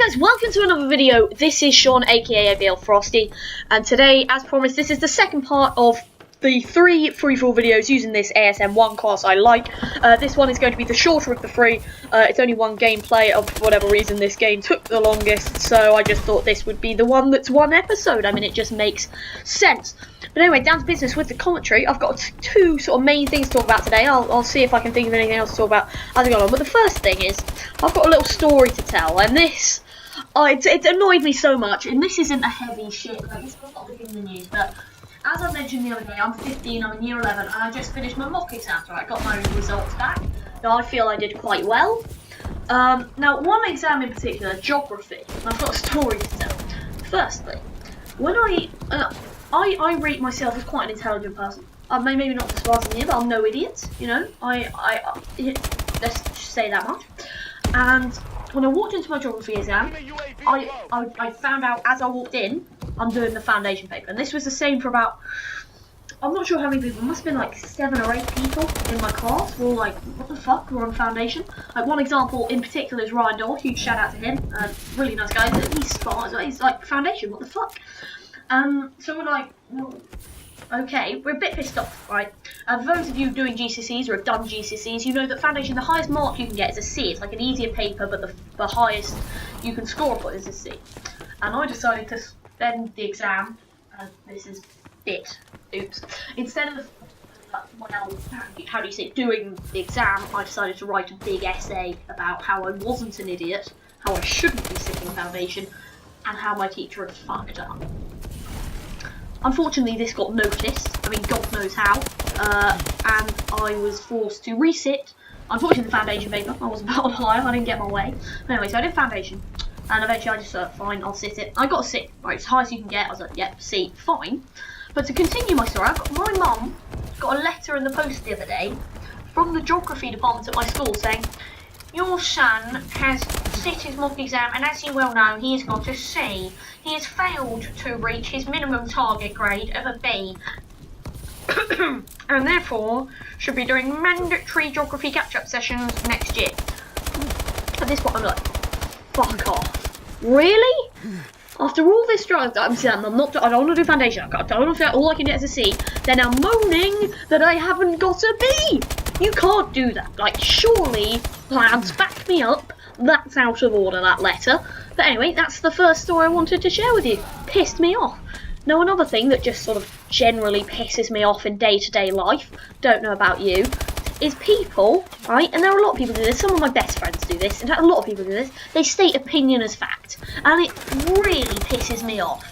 guys, welcome to another video. This is Sean, aka ABL Frosty, and today, as promised, this is the second part of the 3 free-for-all videos using this ASM1 class I like. This one is going to be the shorter of the 3. It's only one gameplay. Of whatever reason, this game took the longest, so I just thought this would be the one that's one episode. I mean, it just makes sense. But anyway, down to business with the commentary. I've got two sort of main things to talk about today. I'll see if I can think of anything else to talk about as I go on. But the first thing is, I've got a little story to tell, and this, it annoyed me so much. And this isn't a heavy shit, like it's not in the news, but as I mentioned the other day, I'm 15, I'm in year 11, and I just finished my mock exam, so I got my results back. Now I feel I did quite well. Now one exam in particular, geography, and I've got a story to tell. Firstly, when I rate myself as quite an intelligent person. Maybe not the smartest in here, but I'm no idiot, you know. Let's just say that much. And when I walked into my geography exam, I found out as I walked in, I'm doing the foundation paper. And this was the same for about, I'm not sure how many people, it must have been like 7 or 8 people in my class. We're all like, what the fuck, we're on foundation. Like one example in particular is Ryan Doll, huge shout out to him. Really nice guy, he's smart, he's like, foundation, what the fuck. So we're like, well, okay, we're a bit pissed off, right? Those of you doing GCSEs or have done GCSEs, you know that foundation, the highest mark you can get is a C. It's like an easier paper, but the highest you can score for is a C. And I decided to spend the exam, this is it, oops. Instead of, well, how do you say it, doing the exam, I decided to write a big essay about how I wasn't an idiot, how I shouldn't be sitting foundation, and how my teacher had fucked up. Unfortunately, this got noticed. I mean, God knows how. And I was forced to resit. Unfortunately, the foundation paper. I was about on higher. I didn't get my way. Anyway, so I did foundation. And eventually I just thought, fine, I'll sit it. I got a C. Right, as high as you can get. I was like, yep, C, fine. But to continue my story, my mum got a letter in the post the other day from the geography department at my school saying, your son has sit his mock exam, and as you well know, he has got a C. He has failed to reach his minimum target grade of a B, and therefore should be doing mandatory geography catch-up sessions next year. At this point, I'm like, fuck off. Really? After all this struggle, I don't want to do foundation. I don't want to feel all I can get is a C. They're now moaning that I haven't got a B. You can't do that. Like, surely, lads, back me up. That's out of order, that letter. But anyway, that's the first story I wanted to share with you. Pissed me off. Now, another thing that just sort of generally pisses me off in day-to-day life, don't know about you, is people, right, and there are a lot of people do this, some of my best friends do this, in fact a lot of people do this, they state opinion as fact, and it really pisses me off,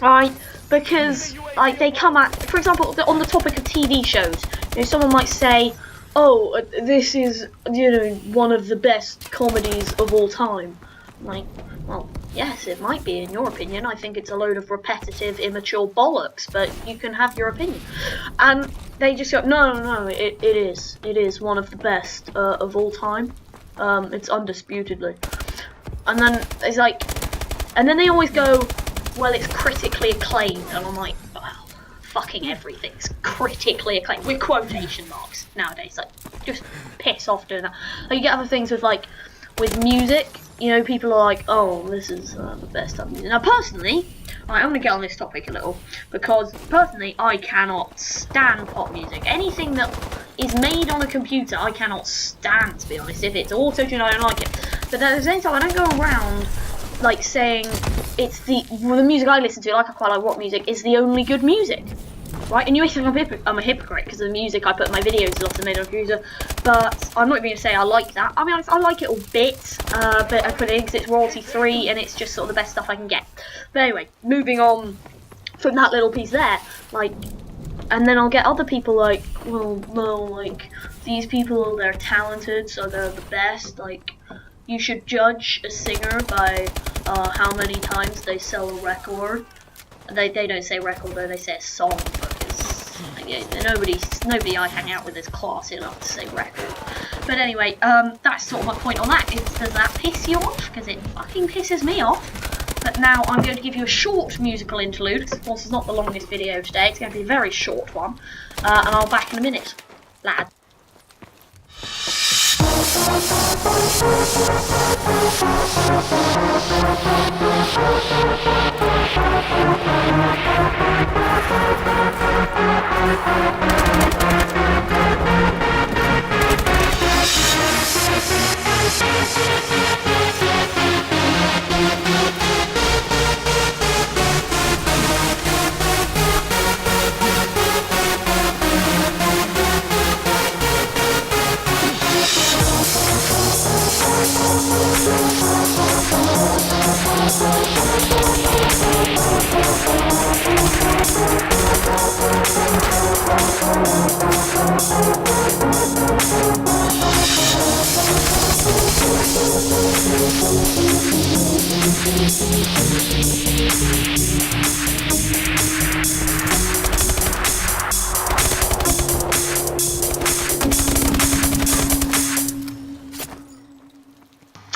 right, because, like, they come at, for example, on the topic of TV shows, you know, someone might say, oh, this is, you know, one of the best comedies of all time. Like, well, yes, it might be in your opinion. I think it's a load of repetitive, immature bollocks, but you can have your opinion. And they just go, no, it is one of the best of all time. It's undisputedly. And then it's like, and then they always go, well, it's critically acclaimed, and I'm like, well, fucking everything's critically acclaimed with quotation marks nowadays. Like, just piss off doing that. Like, you get other things with, like, with music. You know, people are like, oh, this is the best type of music. Now, personally, I'm going to get on this topic a little, because personally, I cannot stand pop music. Anything that is made on a computer, I cannot stand, to be honest. If it's auto-tune, I don't like it. But at the same time, I don't go around, like, saying it's the music I listen to, like I quite like rock music, is the only good music. Right, and you may think I'm a hypocrite because the music I put in my videos is often made on a computer, but I'm not even going to say I like that. I mean, I like it a bit, but I put it in because it's royalty free and it's just sort of the best stuff I can get. But anyway, moving on from that little piece there, like, and then I'll get other people like, well, no, like, these people, they're talented, so they're the best, like, you should judge a singer by how many times they sell a record. They don't say record though, they say a song, because nobody I hang out with is classy enough to say record. But anyway, that's sort of my point on that. Does that piss you off? Because it fucking pisses me off. But now I'm going to give you a short musical interlude, because of course it's not the longest video today, it's going to be a very short one. And I'll be back in a minute, lad.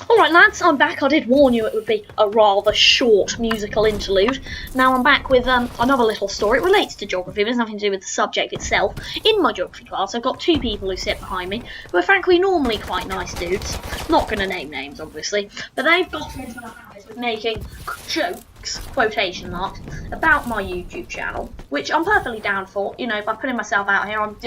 Alright lads, I'm back. I did warn you it would be a rather short musical interlude. Now I'm back with another little story. It relates to geography, but it has nothing to do with the subject itself. In my geography class, I've got two people who sit behind me, who are frankly normally quite nice dudes. Not going to name names, obviously, but they've got into the habit of making jokes, quotation marks, about my YouTube channel, which I'm perfectly down for. You know, by putting myself out here, I'm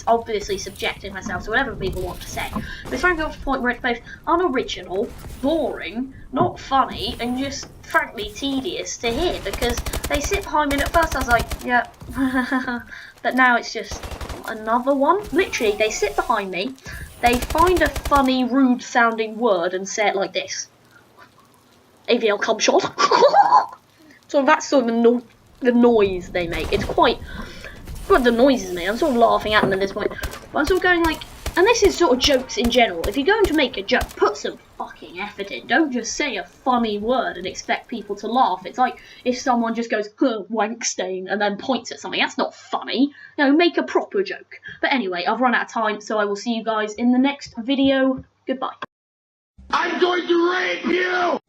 obviously subjecting myself to whatever people want to say. But it's frankly got to the point where it's both unoriginal, boring, not funny, and just frankly tedious to hear, because they sit behind me and at first I was like, yeah, but now it's just another one. Literally, they sit behind me, they find a funny, rude sounding word and say it like this. AVL cum shot. So that's sort of the noise they make. It's quite, well, the noises me. I'm sort of laughing at them at this point. But I'm sort of going like, and this is sort of jokes in general. If you're going to make a joke, put some fucking effort in. Don't just say a funny word and expect people to laugh. It's like if someone just goes, huh, wank stain, and then points at something. That's not funny. You know, make a proper joke. But anyway, I've run out of time, so I will see you guys in the next video. Goodbye. I'm going to rape you!